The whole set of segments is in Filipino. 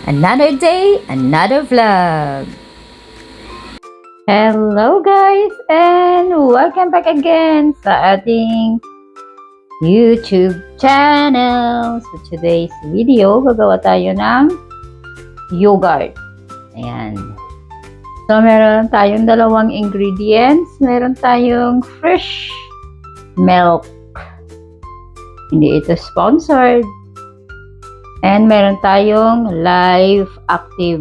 Another day, another vlog. Hello guys and welcome back again sa ating YouTube channel. So today's video, gagawa tayo ng yogurt. Ayan. So meron tayong dalawang ingredients. Meron tayong fresh milk. Hindi ito sponsored. And meron tayong live active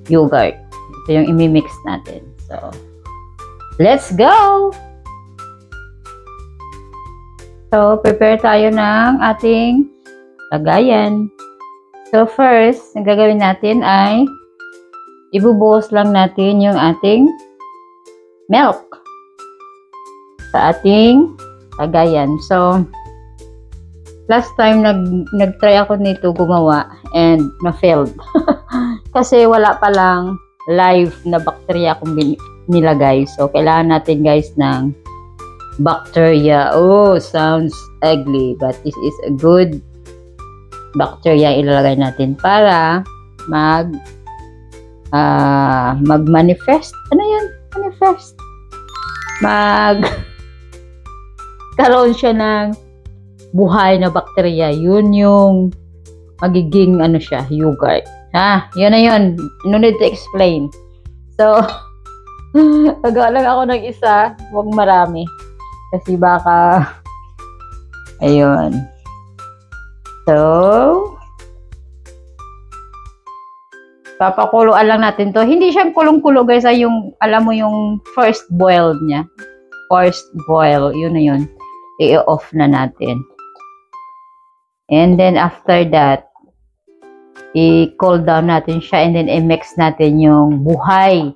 yogurt. Ito yung imimix natin. So, let's go! So, prepare tayo ng ating lagayan. So, first, ang gagawin natin ay ibubuhos lang natin yung ating milk sa ating lagayan. So, last time nag-try ako nito gumawa and na-failed. Kasi wala pa lang live na bacteria akong nilagay. So, kailangan natin guys ng bacteria. Oh, sounds ugly. But this is a good bacteria ilalagay natin para mag-manifest. Ano yun? Manifest. Karoon siya ng buhay na bacteria. Yun yung magiging yogurt. Yun na yun. No need to explain. So, nagawa lang ako ng isa. Huwag marami. Kasi baka, ayun. So, papakuluan lang natin to. Hindi siyang kulong-kulo guys. Yung, alam mo yung first boil niya. First boil. Yun na yun. I-off na natin. And then after that, i-cool down natin siya and then i-mix natin yung buhay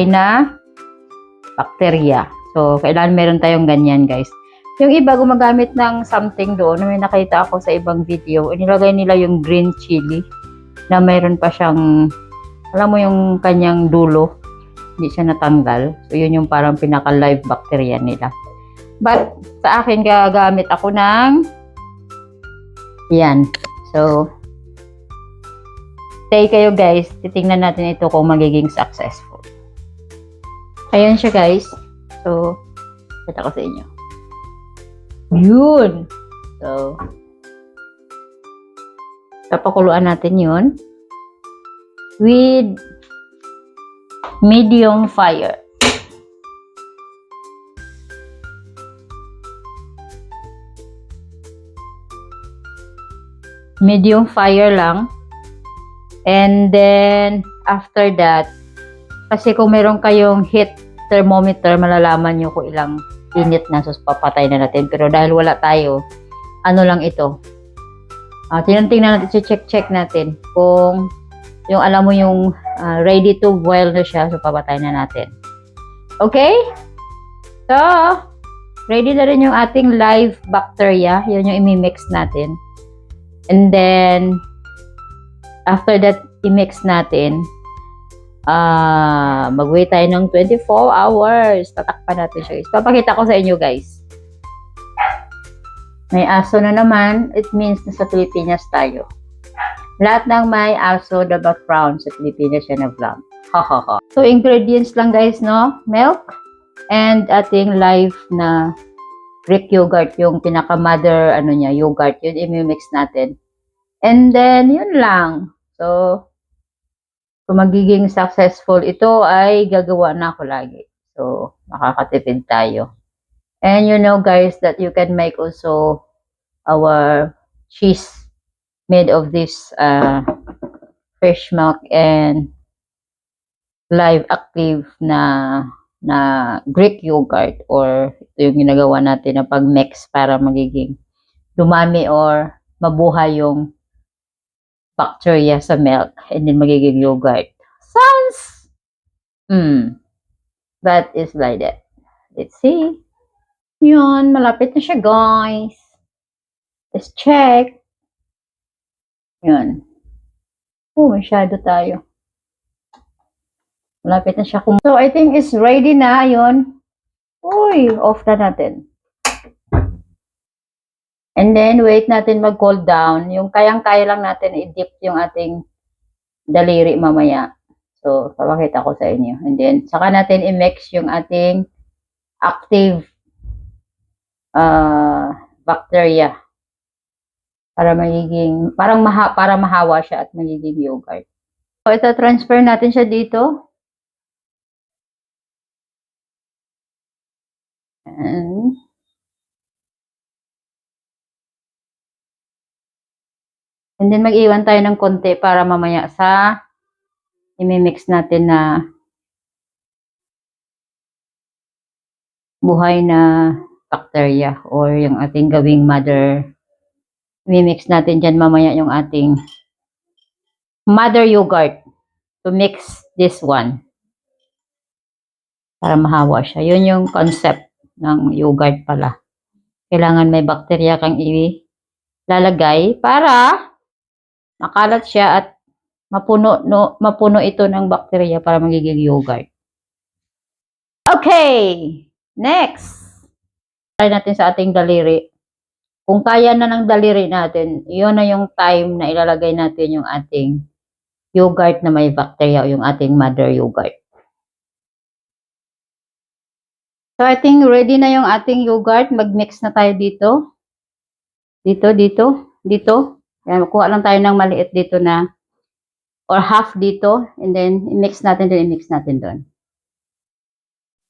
na bacteria. So, kailangan meron tayong ganyan, guys. Yung iba gumagamit ng something doon, may nakita ako sa ibang video, inilagay nila yung green chili na mayroon pa siyang, alam mo yung kanyang dulo, hindi siya natanggal. So, yun yung parang pinaka-live bacteria nila. But, sa akin, gagamit ako ng yan. So, stay kayo guys. Titingnan natin ito kung magiging successful. Ayan siya guys. So, kita ko sa inyo. Yun. So, papakuluan natin yun with medium fire. Medium fire lang. And then, after that, kasi kung meron kayong heat thermometer, malalaman nyo kung ilang init na, so papatay na natin. Pero dahil wala tayo, ano lang ito. Tingnan natin, check natin kung yung alam mo yung ready to boil na siya, so papatay na natin. Okay? So, ready na rin yung ating live bacteria. Yun yung imimix natin. And then, after that, i-mix natin. Mag-wait tayo ng 24 hours. Tatakpan natin siya. Papakita ko sa inyo, guys. May aso na naman. It means na sa Pilipinas tayo. Lahat ng may aso na background sa Pilipinas siya na vlog. So, ingredients lang, guys, no? Milk and ating live na Greek yogurt, yung pinaka-mother, yogurt, yun, i-mix natin. And then, yun lang. So, kung magiging successful ito, ay gagawa na ako lagi. So, makakatipid tayo. And you know, guys, that you can make also our cheese made of this fresh milk and live active na Greek yogurt, or ito yung ginagawa natin na pag-mix para magiging dumami or mabuhay yung bacteria sa milk and then magiging yogurt. Sounds that is like that. Let's see. Yun, malapit na siya guys. Let's check. Yun. Masyado tayo. Malapit na siya. So, I think it's ready na. Yun. Uy, off na natin. And then, wait natin mag-cool down. Yung kayang-kaya lang natin i-dip yung ating daliri mamaya. So, papakita ko sa inyo. And then, saka natin i-mix yung ating active bacteria para magiging, para mahawa siya at magiging yogurt. So, ito, transfer natin siya dito. And then, mag-iwan tayo ng konti para mamaya sa i-mix natin na buhay na bacteria or yung ating gawing mother. I-mix natin dyan mamaya yung ating mother yogurt to mix this one para mahawa siya. Yun yung concept ng yogurt pala. Kailangan may bacteria kang ilalagay para makalat siya at mapuno ito ng bacteria para magiging yogurt. Okay! Next! Try natin sa ating daliri. Kung kaya na ng daliri natin, yun na yung time na ilalagay natin yung ating yogurt na may bacteria o yung ating mother yogurt. So, I think ready na yung ating yogurt. Mag-mix na tayo dito. Dito. Yan, kuha lang tayo ng maliit dito na or half dito. And then, i-mix natin doon.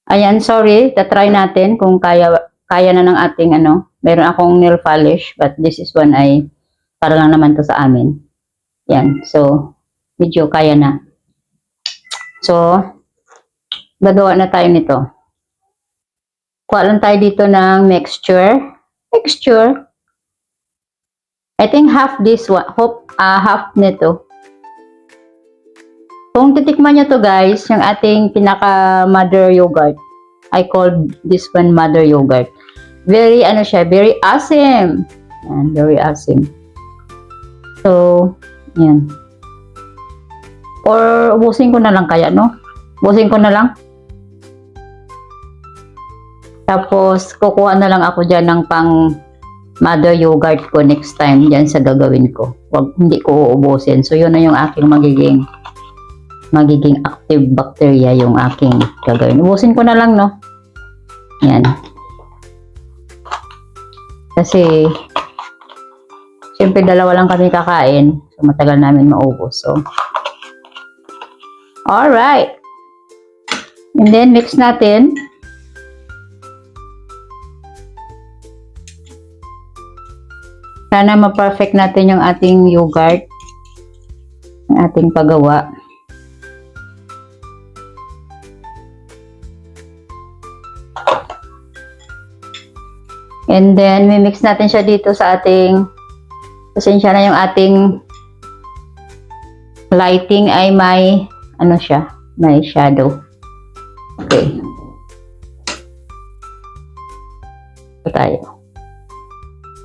Ayan, sorry. Tatry natin kung kaya na ng ating meron akong nail polish, but this is one ay para lang naman to sa amin. Yan. So, medyo kaya na. So, gagawa na tayo nito. Kuha lang tayo dito ng mixture. I think half this one, half nito. Kung titikman nyo to guys, yung ating pinaka mother yogurt, I call this one mother yogurt. Very very awesome. Yan, very awesome. So, yan. Or ubusin ko na lang kaya, no? Ubusin ko na lang. Tapos, kukuha na lang ako dyan ng pang mother yogurt ko next time dyan sa gagawin ko. Hindi ko uubusin. So, yun na yung aking magiging active bacteria yung aking gagawin. Ubusin ko na lang, no? Yan. Kasi, siyempre dalawa lang kami kakain. So, matagal namin maubos. So, alright. And then, mix natin. Sana ma-perfect natin yung ating yogurt. Yung ating paggawa. And then, mimix natin siya dito sa ating, pasensya na yung ating lighting ay may, may shadow. Okay. Ito tayo.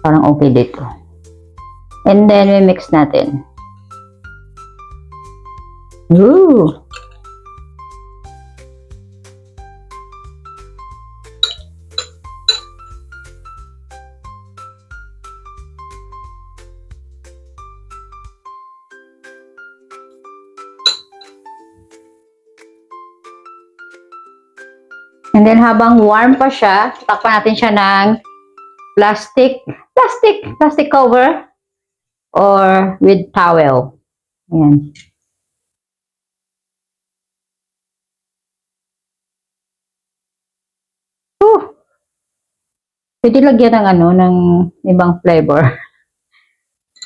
Parang okay dito. And then, mimix natin. Ooh! And then, habang warm pa siya, takpan natin siya ng plastic cover or with towel. Ayan. Pwede lagyan ng ng ibang flavor.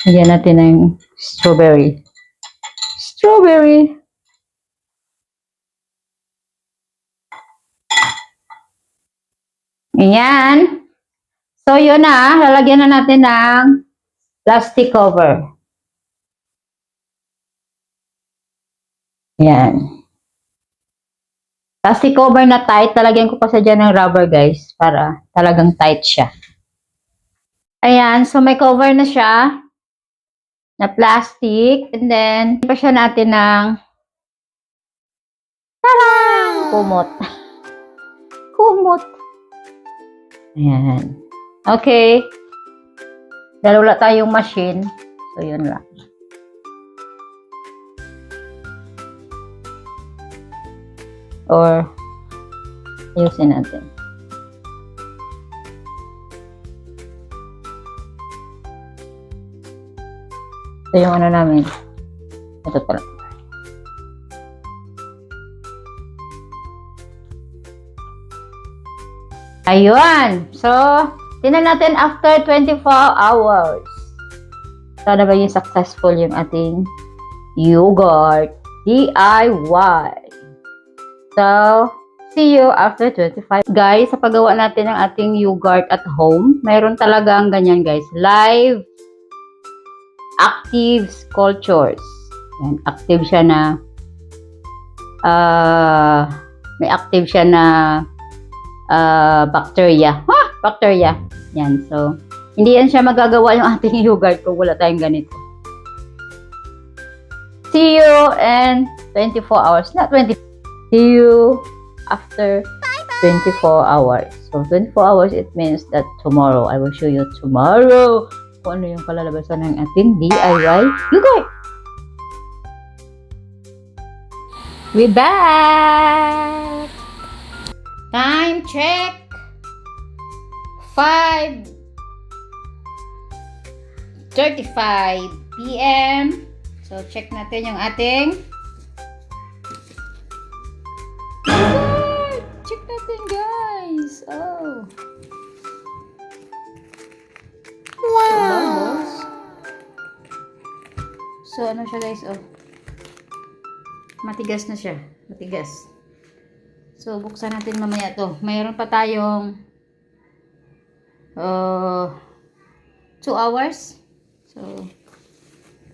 Lagyan natin ng strawberry. Ayan. So, yun na. Lalagyan na natin ng plastic cover. Ayan. Plastic cover na tight. Talagyan ko pa sa dyan ng rubber, guys. Para talagang tight siya. Ayan. So, may cover na siya. Na plastic. And then, pa siya natin ng kumot. Ayan. Okay. Dahil wala tayong machine, so yun lang. Or, ayusin natin. Ito yung ano namin. Ito pala. Ayun. So, tingnan natin after 24 hours. Sana ba yung successful yung ating yogurt DIY. So, see you after 25. Guys, sa paggawa natin ng ating yogurt at home, mayroon talagang ganyan guys. Live active cultures. Yan, active siya na may active siya na bacteria. Bacteria. Yan. So, hindi yan siya magagawa yung ating yogurt kung wala tayong ganito. See you in 24 hours. Not 20. See you after 24 hours. So, 24 hours, it means that tomorrow, I will show you tomorrow kung ano yung kalalabasan ng ating DIY yogurt. We're back! Time check! 5:35 p.m. So, check natin yung ating yogurt! Check natin, guys! Oh! Wow! So, ano siya, guys? Oh! Matigas na siya. Matigas. So, buksan natin mamaya to. Mayroon pa tayong 2 hours. So,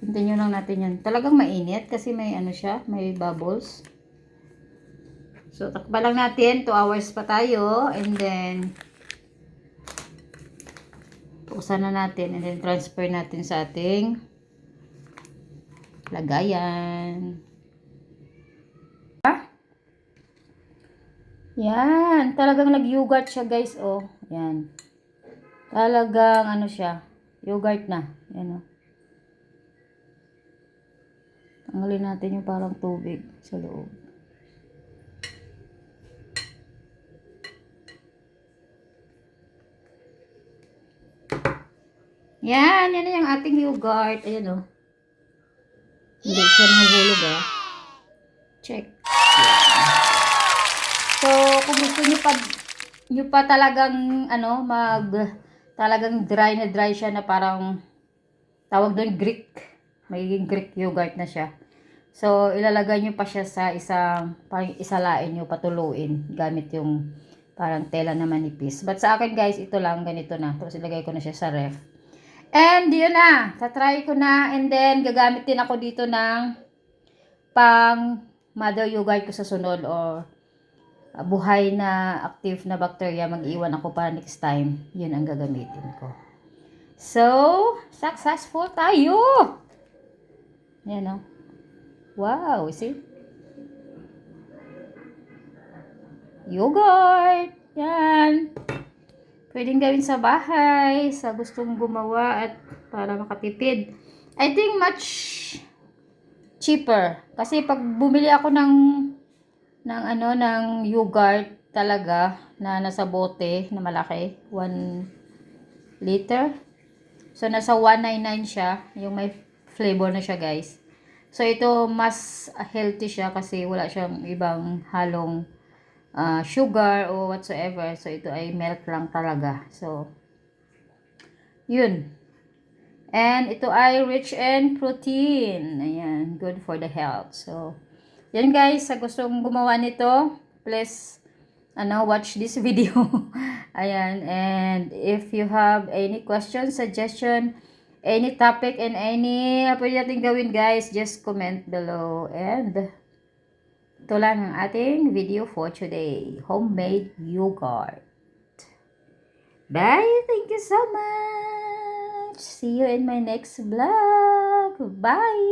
continue lang natin yan. Talagang mainit kasi may ano siya, may bubbles. So, takpa lang natin. 2 hours pa tayo. And then, buksan na natin. And then, transfer natin sa ating lagayan. Yan, talagang nag-yogurt siya guys, oh. Yan. Talagang ano siya, yogurt na. Yan, oh. Tanggalin natin yung parang tubig sa loob. Yan, yan na yung ating yogurt. Ayan, oh. Hindi siya nahulog, ah. Check. So, kung gusto nyo pa talagang, ano, talagang dry na dry siya na parang, tawag doon Greek. Magiging Greek yogurt na siya. So, ilalagay nyo pa siya sa parang isalain nyo, patuluin, gamit yung parang tela na manipis. But sa akin guys, ito lang, ganito na. Tapos ilagay ko na siya sa ref. And, yun na. Tatry ko na. And then, gagamit din ako dito ng pang mother yogurt ko sa sunod or buhay na active na bacteria, mag-iwan ako para next time. Yun ang gagamitin ko. So, successful tayo! Yan, oh. Wow, see? Yogurt! Yan. Pwedeng gawin sa bahay, sa gustong gumawa at para makatipid. I think much cheaper. Kasi pag bumili ako ng yogurt talaga na nasa bote na malaki, 1 liter. So nasa 199 siya, yung may flavor na siya, guys. So ito mas healthy siya kasi wala siyang ibang halong sugar o whatsoever. So ito ay milk lang talaga. So yun. And ito ay rich in protein. Ayan, good for the health. So yan guys, sa gustong gumawa nito, please watch this video. Ayan, and if you have any questions, suggestion, any topic and any pwede natin gawin guys, just comment below. And ito lang ang ating video for today. Homemade yogurt. Bye! Thank you so much! See you in my next vlog. Bye!